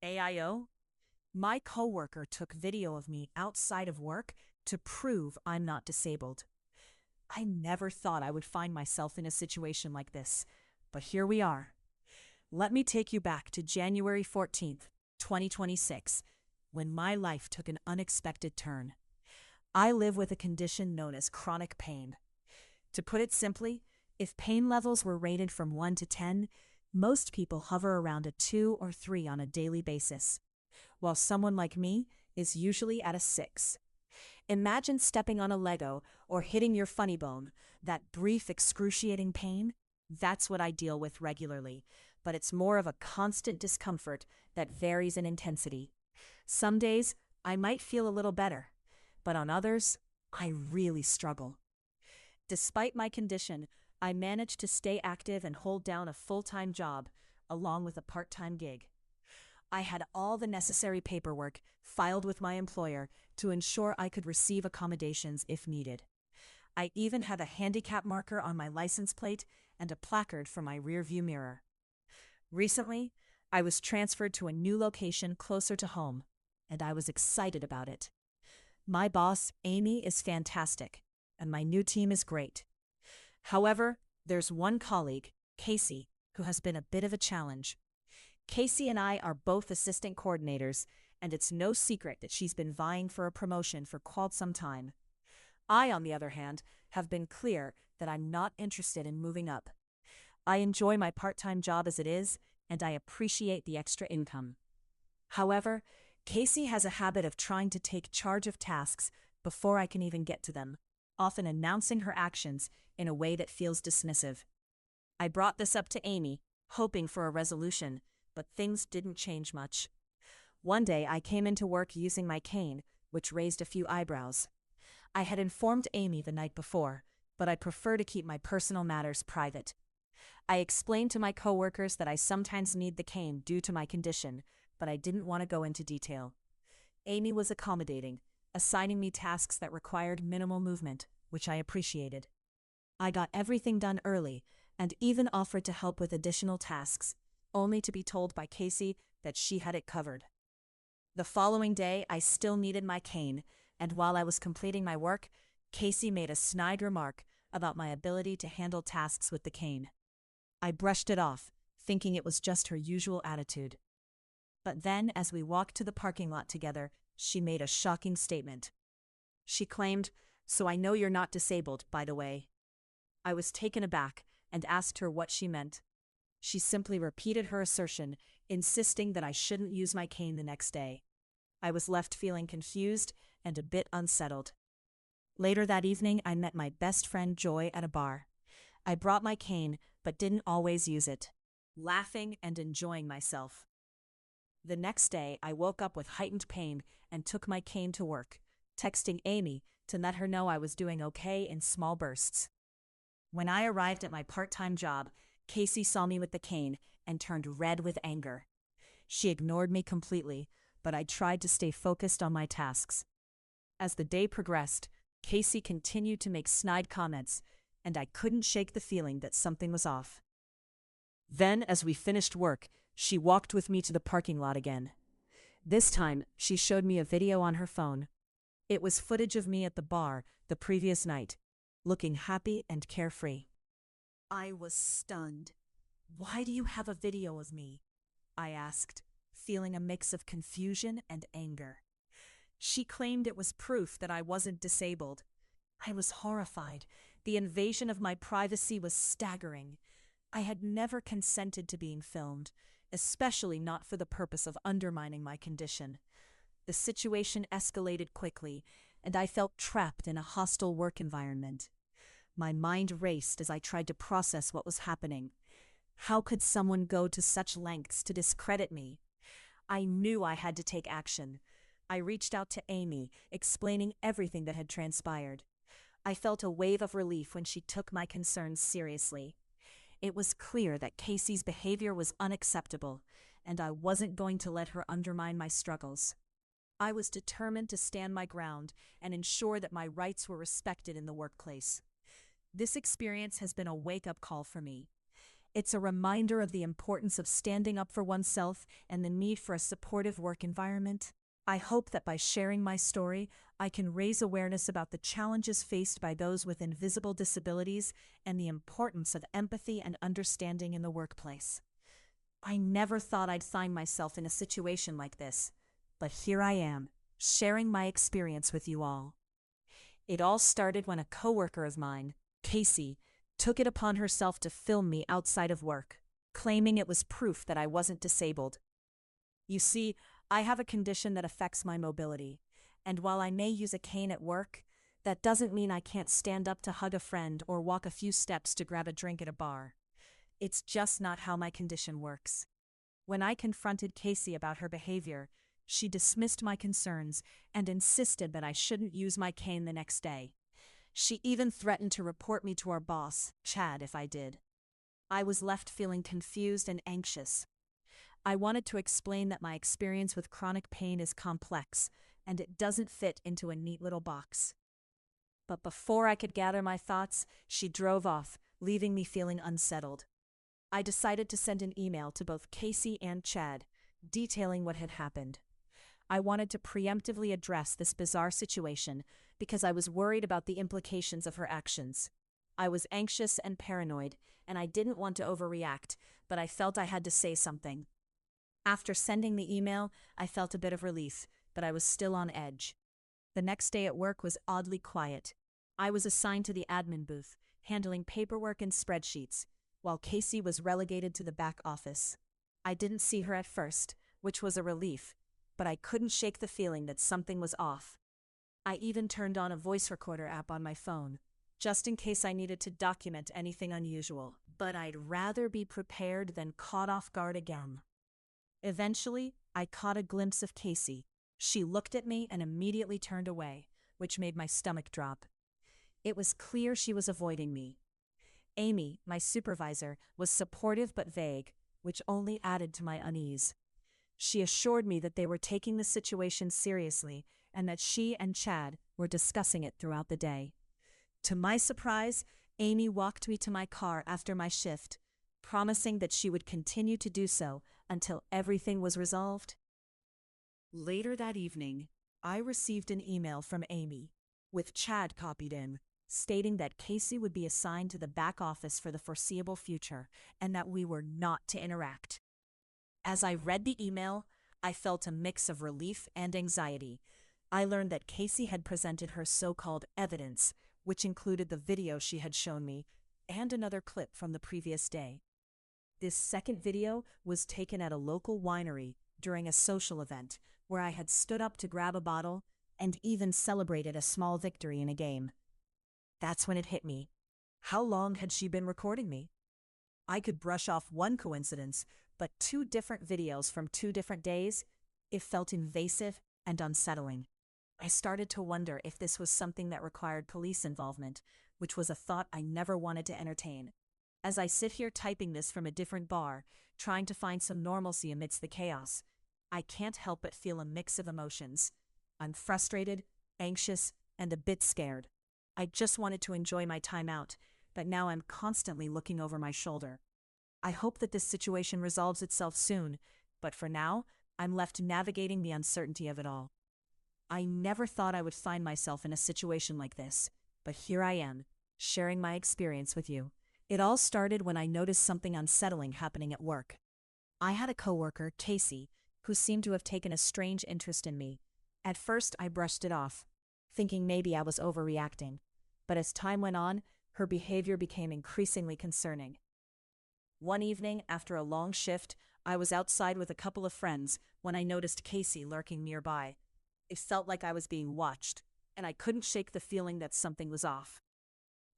AIO? My coworker took video of me outside of work to prove I'm not disabled. I never thought I would find myself in a situation like this, but here we are. Let me take you back to January 14th, 2026, when my life took an unexpected turn. I live with a condition known as chronic pain. To put it simply, if pain levels were rated from 1 to 10, most people hover around a 2 or 3 on a daily basis, while someone like me is usually at a 6. Imagine stepping on a Lego or hitting your funny bone, that brief excruciating pain. That's what I deal with regularly, but it's more of a constant discomfort that varies in intensity. Some days, I might feel a little better, but on others, I really struggle. Despite my condition, I manage to stay active and hold down a full-time job, along with a part-time gig. I had all the necessary paperwork filed with my employer to ensure I could receive accommodations if needed. I even have a handicap marker on my license plate and a placard for my rearview mirror. Recently, I was transferred to a new location closer to home, and I was excited about it. My boss, Amy, is fantastic, and my new team is great. However, there's one colleague, Casey, who has been a bit of a challenge. Casey and I are both assistant coordinators, and it's no secret that she's been vying for a promotion for quite some time. I, on the other hand, have been clear that I'm not interested in moving up. I enjoy my part-time job as it is, and I appreciate the extra income. However, Casey has a habit of trying to take charge of tasks before I can even get to them, often announcing her actions in a way that feels dismissive. I brought this up to Amy, hoping for a resolution, but things didn't change much. One day I came into work using my cane, which raised a few eyebrows. I had informed Amy the night before, but I prefer to keep my personal matters private. I explained to my coworkers that I sometimes need the cane due to my condition, but I didn't want to go into detail. Amy was accommodating, assigning me tasks that required minimal movement, which I appreciated. I got everything done early and even offered to help with additional tasks, only to be told by Casey that she had it covered. The following day, I still needed my cane, and while I was completing my work, Casey made a snide remark about my ability to handle tasks with the cane. I brushed it off, thinking it was just her usual attitude. But then, as we walked to the parking lot together, she made a shocking statement. She claimed, "So I know you're not disabled, by the way." I was taken aback and asked her what she meant. She simply repeated her assertion, insisting that I shouldn't use my cane the next day. I was left feeling confused and a bit unsettled. Later that evening, I met my best friend Joy at a bar. I brought my cane, but didn't always use it, laughing and enjoying myself. The next day, I woke up with heightened pain and took my cane to work, texting Amy to let her know I was doing okay in small bursts. When I arrived at my part-time job, Casey saw me with the cane and turned red with anger. She ignored me completely, but I tried to stay focused on my tasks. As the day progressed, Casey continued to make snide comments, and I couldn't shake the feeling that something was off. Then, as we finished work, she walked with me to the parking lot again. This time, she showed me a video on her phone. It was footage of me at the bar the previous night, looking happy and carefree. I was stunned. "Why do you have a video of me?" I asked, feeling a mix of confusion and anger. She claimed it was proof that I wasn't disabled. I was horrified. The invasion of my privacy was staggering. I had never consented to being filmed, especially not for the purpose of undermining my condition. The situation escalated quickly, and I felt trapped in a hostile work environment. My mind raced as I tried to process what was happening. How could someone go to such lengths to discredit me? I knew I had to take action. I reached out to Amy, explaining everything that had transpired. I felt a wave of relief when she took my concerns seriously. It was clear that Casey's behavior was unacceptable, and I wasn't going to let her undermine my struggles. I was determined to stand my ground and ensure that my rights were respected in the workplace. This experience has been a wake-up call for me. It's a reminder of the importance of standing up for oneself and the need for a supportive work environment. I hope that by sharing my story, I can raise awareness about the challenges faced by those with invisible disabilities and the importance of empathy and understanding in the workplace. I never thought I'd find myself in a situation like this, but here I am, sharing my experience with you all. It all started when a coworker of mine, Casey, took it upon herself to film me outside of work, claiming it was proof that I wasn't disabled. You see, I have a condition that affects my mobility, and while I may use a cane at work, that doesn't mean I can't stand up to hug a friend or walk a few steps to grab a drink at a bar. It's just not how my condition works. When I confronted Casey about her behavior, she dismissed my concerns and insisted that I shouldn't use my cane the next day. She even threatened to report me to our boss, Chad, if I did. I was left feeling confused and anxious. I wanted to explain that my experience with chronic pain is complex, and it doesn't fit into a neat little box. But before I could gather my thoughts, she drove off, leaving me feeling unsettled. I decided to send an email to both Casey and Chad, detailing what had happened. I wanted to preemptively address this bizarre situation because I was worried about the implications of her actions. I was anxious and paranoid, and I didn't want to overreact, but I felt I had to say something. After sending the email, I felt a bit of relief, but I was still on edge. The next day at work was oddly quiet. I was assigned to the admin booth, handling paperwork and spreadsheets, while Casey was relegated to the back office. I didn't see her at first, which was a relief, but I couldn't shake the feeling that something was off. I even turned on a voice recorder app on my phone, just in case I needed to document anything unusual. But I'd rather be prepared than caught off guard again. Eventually, I caught a glimpse of Casey. She looked at me and immediately turned away, which made my stomach drop. It was clear she was avoiding me. Amy, my supervisor, was supportive but vague, which only added to my unease. She assured me that they were taking the situation seriously and that she and Chad were discussing it throughout the day. To my surprise, Amy walked me to my car after my shift, promising that she would continue to do so until everything was resolved. Later that evening, I received an email from Amy, with Chad copied in, stating that Casey would be assigned to the back office for the foreseeable future and that we were not to interact. As I read the email, I felt a mix of relief and anxiety. I learned that Casey had presented her so-called evidence, which included the video she had shown me and another clip from the previous day. This second video was taken at a local winery during a social event where I had stood up to grab a bottle and even celebrated a small victory in a game. That's when it hit me. How long had she been recording me? I could brush off one coincidence, but two different videos from 2 different days, it felt invasive and unsettling. I started to wonder if this was something that required police involvement, which was a thought I never wanted to entertain. As I sit here typing this from a different bar, trying to find some normalcy amidst the chaos, I can't help but feel a mix of emotions. I'm frustrated, anxious, and a bit scared. I just wanted to enjoy my time out, but now I'm constantly looking over my shoulder. I hope that this situation resolves itself soon, but for now, I'm left navigating the uncertainty of it all. I never thought I would find myself in a situation like this, but here I am, sharing my experience with you. It all started when I noticed something unsettling happening at work. I had a coworker, Casey, who seemed to have taken a strange interest in me. At first, I brushed it off, thinking maybe I was overreacting. But as time went on, her behavior became increasingly concerning. One evening, after a long shift, I was outside with a couple of friends when I noticed Casey lurking nearby. It felt like I was being watched, and I couldn't shake the feeling that something was off.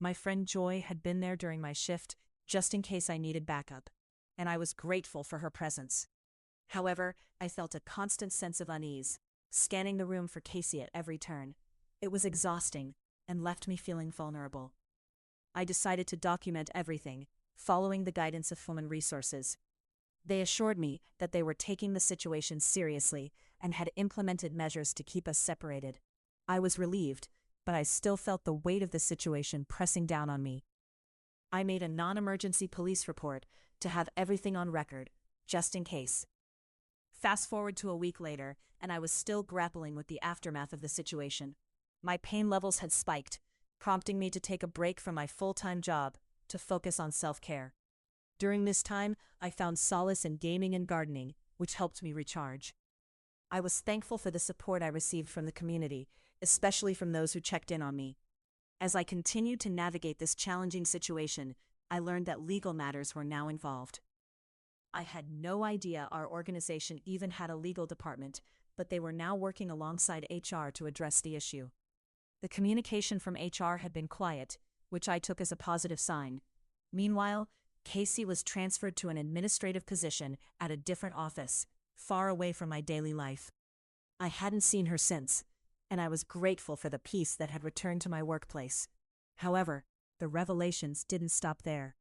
My friend Joy had been there during my shift, just in case I needed backup, and I was grateful for her presence. However, I felt a constant sense of unease, scanning the room for Casey at every turn. It was exhausting and left me feeling vulnerable. I decided to document everything, following the guidance of Human Resources. They assured me that they were taking the situation seriously and had implemented measures to keep us separated. I was relieved, but I still felt the weight of the situation pressing down on me. I made a non-emergency police report, to have everything on record, just in case. Fast forward to a week later, and I was still grappling with the aftermath of the situation. My pain levels had spiked, prompting me to take a break from my full-time job to focus on self-care. During this time, I found solace in gaming and gardening, which helped me recharge. I was thankful for the support I received from the community, especially from those who checked in on me. As I continued to navigate this challenging situation, I learned that legal matters were now involved. I had no idea our organization even had a legal department, but they were now working alongside HR to address the issue. The communication from HR had been quiet, which I took as a positive sign. Meanwhile, Casey was transferred to an administrative position at a different office, far away from my daily life. I hadn't seen her since, and I was grateful for the peace that had returned to my workplace. However, the revelations didn't stop there.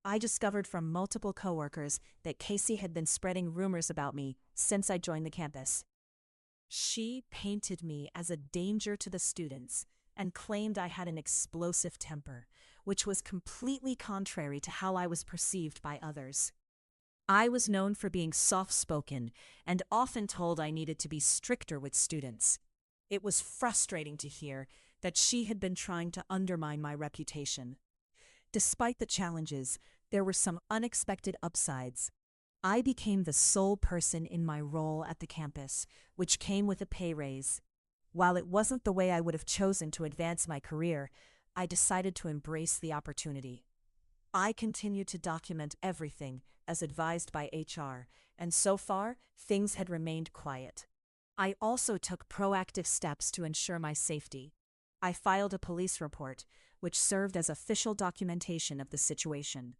I discovered from multiple coworkers that Casey had been spreading rumors about me since I joined the campus. She painted me as a danger to the students and claimed I had an explosive temper, which was completely contrary to how I was perceived by others. I was known for being soft-spoken and often told I needed to be stricter with students. It was frustrating to hear that she had been trying to undermine my reputation. Despite the challenges, there were some unexpected upsides. I became the sole person in my role at the campus, which came with a pay raise. While it wasn't the way I would have chosen to advance my career, I decided to embrace the opportunity. I continued to document everything, as advised by HR, and so far, things had remained quiet. I also took proactive steps to ensure my safety. I filed a police report, which served as official documentation of the situation.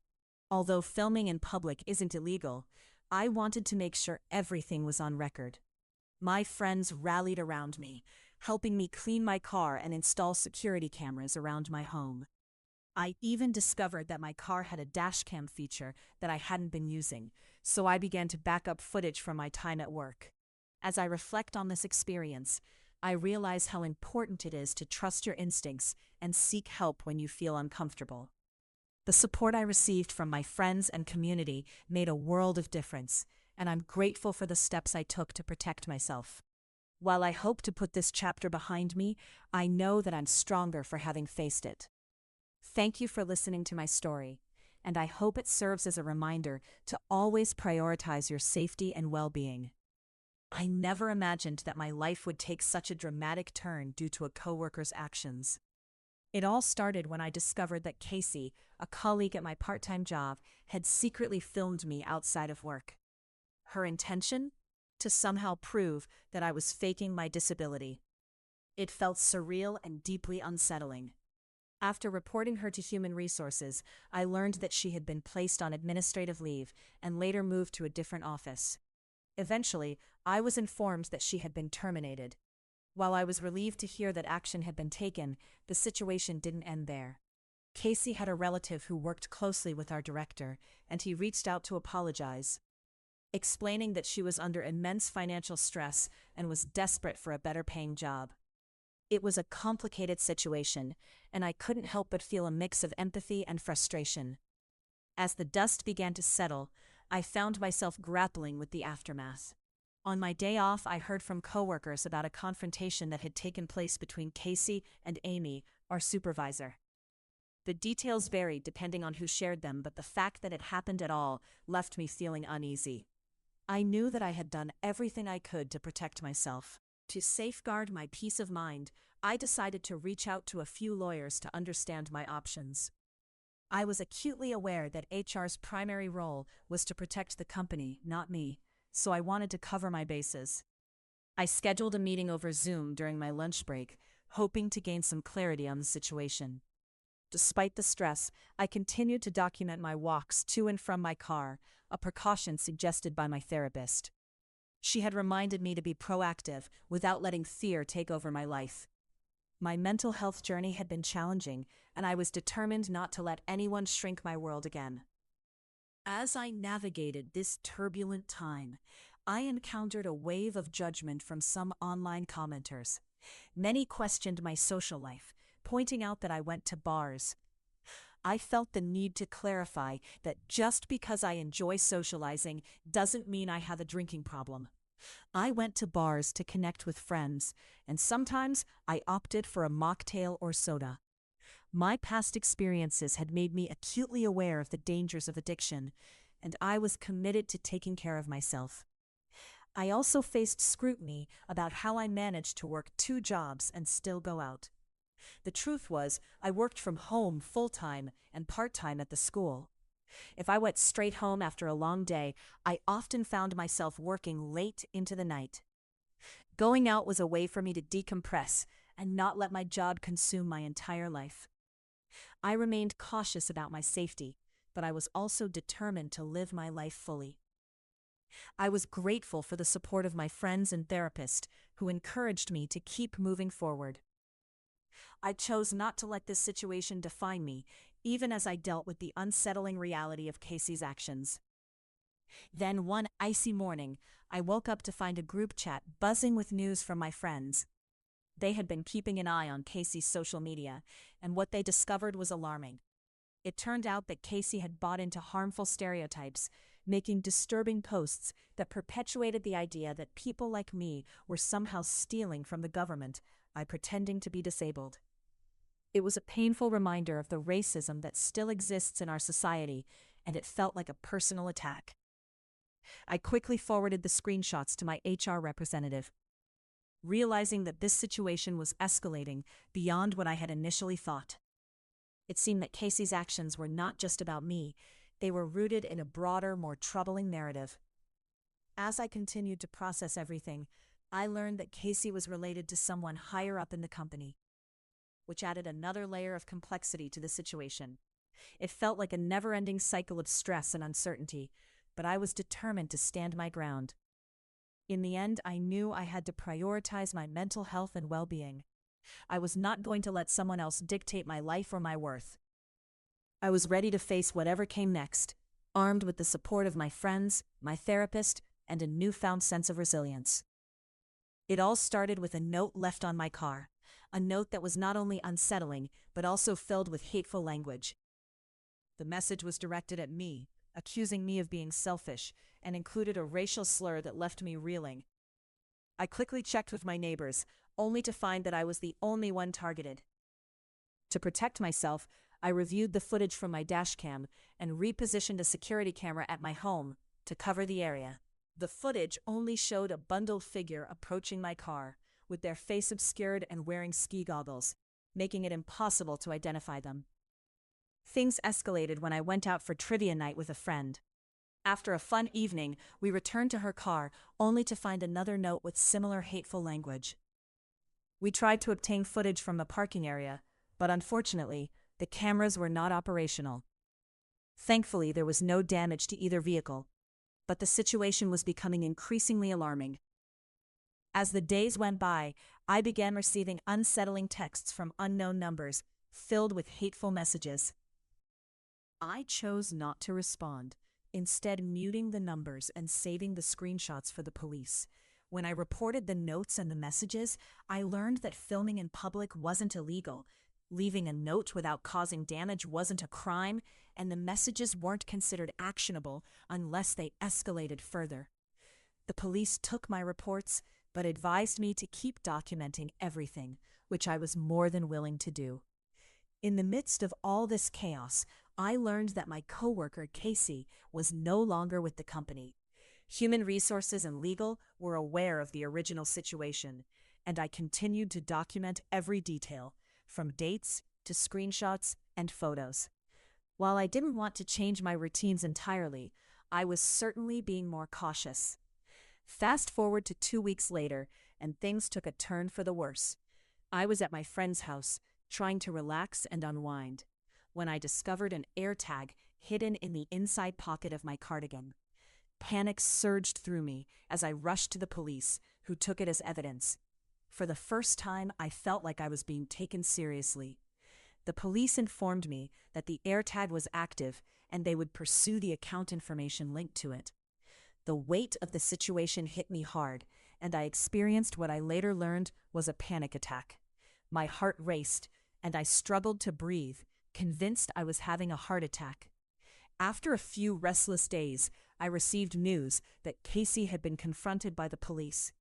Although filming in public isn't illegal, I wanted to make sure everything was on record. My friends rallied around me, helping me clean my car and install security cameras around my home. I even discovered that my car had a dashcam feature that I hadn't been using, so I began to back up footage from my time at work. As I reflect on this experience, I realize how important it is to trust your instincts and seek help when you feel uncomfortable. The support I received from my friends and community made a world of difference, and I'm grateful for the steps I took to protect myself. While I hope to put this chapter behind me, I know that I'm stronger for having faced it. Thank you for listening to my story, and I hope it serves as a reminder to always prioritize your safety and well-being. I never imagined that my life would take such a dramatic turn due to a coworker's actions. It all started when I discovered that Casey, a colleague at my part-time job, had secretly filmed me outside of work. Her intention? To somehow prove that I was faking my disability. It felt surreal and deeply unsettling. After reporting her to Human Resources, I learned that she had been placed on administrative leave and later moved to a different office. Eventually, I was informed that she had been terminated. While I was relieved to hear that action had been taken, the situation didn't end there. Casey had a relative who worked closely with our director, and he reached out to apologize, explaining that she was under immense financial stress and was desperate for a better-paying job. It was a complicated situation, and I couldn't help but feel a mix of empathy and frustration. As the dust began to settle, I found myself grappling with the aftermath. On my day off, I heard from coworkers about a confrontation that had taken place between Casey and Amy, our supervisor. The details varied depending on who shared them, but the fact that it happened at all left me feeling uneasy. I knew that I had done everything I could to protect myself. To safeguard my peace of mind, I decided to reach out to a few lawyers to understand my options. I was acutely aware that HR's primary role was to protect the company, not me, so I wanted to cover my bases. I scheduled a meeting over Zoom during my lunch break, hoping to gain some clarity on the situation. Despite the stress, I continued to document my walks to and from my car, a precaution suggested by my therapist. She had reminded me to be proactive without letting fear take over my life. My mental health journey had been challenging, and I was determined not to let anyone shrink my world again. As I navigated this turbulent time, I encountered a wave of judgment from some online commenters. Many questioned my social life, pointing out that I went to bars, I felt the need to clarify that just because I enjoy socializing doesn't mean I have a drinking problem. I went to bars to connect with friends, and sometimes I opted for a mocktail or soda. My past experiences had made me acutely aware of the dangers of addiction, and I was committed to taking care of myself. I also faced scrutiny about how I managed to work 2 jobs and still go out. The truth was, I worked from home full-time and part-time at the school. If I went straight home after a long day, I often found myself working late into the night. Going out was a way for me to decompress and not let my job consume my entire life. I remained cautious about my safety, but I was also determined to live my life fully. I was grateful for the support of my friends and therapist, who encouraged me to keep moving forward. I chose not to let this situation define me, even as I dealt with the unsettling reality of Casey's actions. Then one icy morning, I woke up to find a group chat buzzing with news from my friends. They had been keeping an eye on Casey's social media, and what they discovered was alarming. It turned out that Casey had bought into harmful stereotypes, making disturbing posts that perpetuated the idea that people like me were somehow stealing from the government by pretending to be disabled. It was a painful reminder of the racism that still exists in our society, and it felt like a personal attack. I quickly forwarded the screenshots to my HR representative, realizing that this situation was escalating beyond what I had initially thought. It seemed that Casey's actions were not just about me, they were rooted in a broader, more troubling narrative. As I continued to process everything, I learned that Casey was related to someone higher up in the company, which added another layer of complexity to the situation. It felt like a never-ending cycle of stress and uncertainty, but I was determined to stand my ground. In the end, I knew I had to prioritize my mental health and well-being. I was not going to let someone else dictate my life or my worth. I was ready to face whatever came next, armed with the support of my friends, my therapist, and a newfound sense of resilience. It all started with a note left on my car, a note that was not only unsettling, but also filled with hateful language. The message was directed at me, accusing me of being selfish, and included a racial slur that left me reeling. I quickly checked with my neighbors, only to find that I was the only one targeted. To protect myself, I reviewed the footage from my dashcam and repositioned a security camera at my home to cover the area. The footage only showed a bundled figure approaching my car, with their face obscured and wearing ski goggles, making it impossible to identify them. Things escalated when I went out for trivia night with a friend. After a fun evening, we returned to her car, only to find another note with similar hateful language. We tried to obtain footage from the parking area, but unfortunately, the cameras were not operational. Thankfully, there was no damage to either vehicle, but the situation was becoming increasingly alarming. As the days went by, I began receiving unsettling texts from unknown numbers, filled with hateful messages. I chose not to respond, instead muting the numbers and saving the screenshots for the police. When I reported the notes and the messages, I learned that filming in public wasn't illegal, leaving a note without causing damage wasn't a crime, and the messages weren't considered actionable unless they escalated further. The police took my reports, but advised me to keep documenting everything, which I was more than willing to do. In the midst of all this chaos, I learned that my coworker, Casey, was no longer with the company. Human Resources and Legal were aware of the original situation, and I continued to document every detail, from dates to screenshots and photos. While I didn't want to change my routines entirely, I was certainly being more cautious. Fast forward to 2 weeks later, and things took a turn for the worse. I was at my friend's house, trying to relax and unwind, when I discovered an AirTag hidden in the inside pocket of my cardigan. Panic surged through me as I rushed to the police, who took it as evidence. For the first time, I felt like I was being taken seriously. The police informed me that the AirTag was active and they would pursue the account information linked to it. The weight of the situation hit me hard, and I experienced what I later learned was a panic attack. My heart raced, and I struggled to breathe, convinced I was having a heart attack. After a few restless days, I received news that Casey had been confronted by the police.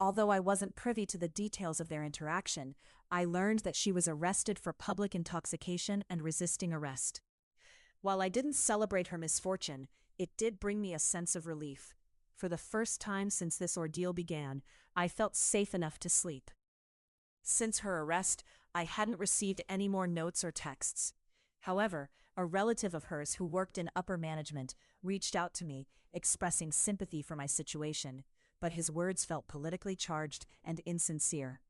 Although I wasn't privy to the details of their interaction, I learned that she was arrested for public intoxication and resisting arrest. While I didn't celebrate her misfortune, it did bring me a sense of relief. For the first time since this ordeal began, I felt safe enough to sleep. Since her arrest, I hadn't received any more notes or texts. However, a relative of hers who worked in upper management reached out to me, expressing sympathy for my situation, but his words felt politically charged and insincere.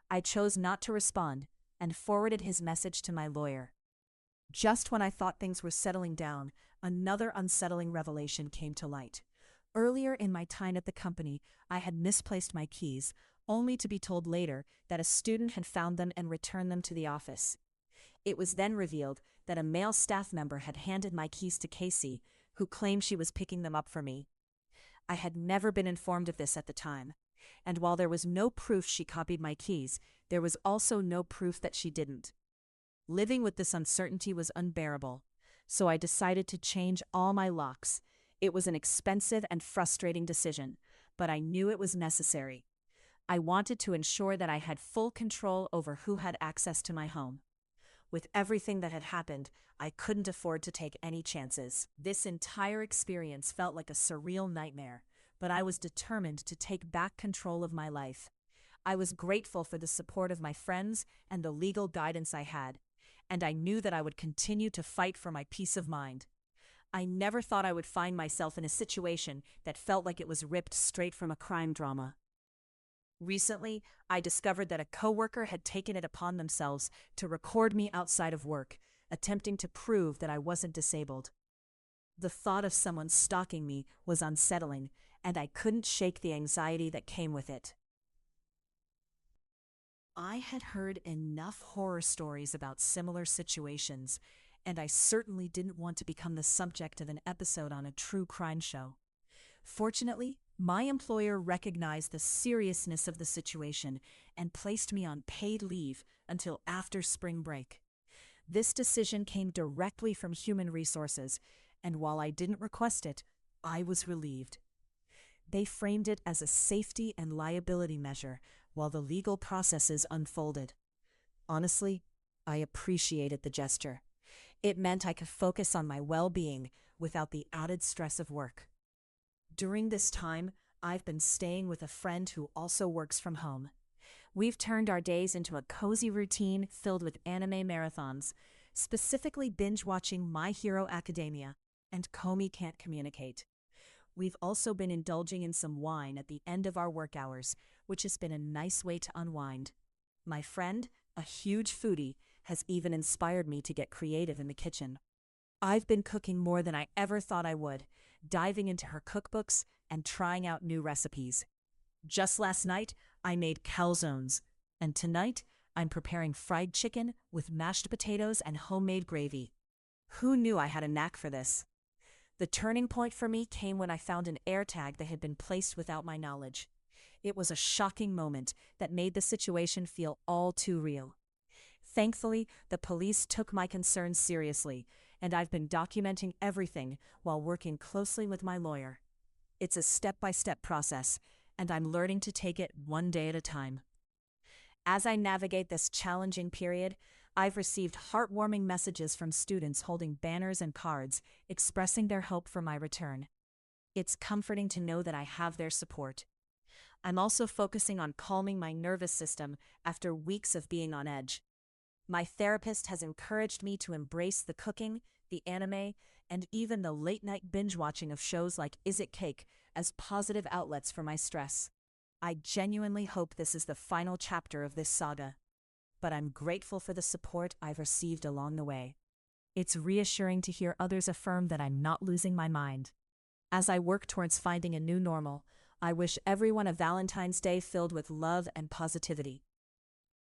I chose not to respond and forwarded his message to my lawyer. Just when I thought things were settling down, another unsettling revelation came to light. Earlier in my time at the company, I had misplaced my keys, only to be told later that a student had found them and returned them to the office. It was then revealed that a male staff member had handed my keys to Casey, who claimed she was picking them up for me. I had never been informed of this at the time, and while there was no proof she copied my keys, there was also no proof that she didn't. Living with this uncertainty was unbearable, so I decided to change all my locks. It was an expensive and frustrating decision, but I knew it was necessary. I wanted to ensure that I had full control over who had access to my home. With everything that had happened, I couldn't afford to take any chances. This entire experience felt like a surreal nightmare, but I was determined to take back control of my life. I was grateful for the support of my friends and the legal guidance I had, and I knew that I would continue to fight for my peace of mind. I never thought I would find myself in a situation that felt like it was ripped straight from a crime drama. Recently, I discovered that a coworker had taken it upon themselves to record me outside of work, attempting to prove that I wasn't disabled. The thought of someone stalking me was unsettling, and I couldn't shake the anxiety that came with it. I had heard enough horror stories about similar situations, and I certainly didn't want to become the subject of an episode on a true crime show. Fortunately, my employer recognized the seriousness of the situation and placed me on paid leave until after spring break. This decision came directly from Human Resources, and while I didn't request it, I was relieved. They framed it as a safety and liability measure while the legal processes unfolded. Honestly, I appreciated the gesture. It meant I could focus on my well-being without the added stress of work. During this time, I've been staying with a friend who also works from home. We've turned our days into a cozy routine filled with anime marathons, specifically binge-watching My Hero Academia and Komi Can't Communicate. We've also been indulging in some wine at the end of our work hours, which has been a nice way to unwind. My friend, a huge foodie, has even inspired me to get creative in the kitchen. I've been cooking more than I ever thought I would, diving into her cookbooks and trying out new recipes. Just last night, I made calzones, and tonight, I'm preparing fried chicken with mashed potatoes and homemade gravy. Who knew I had a knack for this? The turning point for me came when I found an AirTag that had been placed without my knowledge. It was a shocking moment that made the situation feel all too real. Thankfully, the police took my concerns seriously, and I've been documenting everything while working closely with my lawyer. It's a step-by-step process, and I'm learning to take it one day at a time. As I navigate this challenging period, I've received heartwarming messages from students holding banners and cards expressing their hope for my return. It's comforting to know that I have their support. I'm also focusing on calming my nervous system after weeks of being on edge. My therapist has encouraged me to embrace the cooking, the anime, and even the late-night binge-watching of shows like Is It Cake as positive outlets for my stress. I genuinely hope this is the final chapter of this saga, but I'm grateful for the support I've received along the way. It's reassuring to hear others affirm that I'm not losing my mind. As I work towards finding a new normal, I wish everyone a Valentine's Day filled with love and positivity.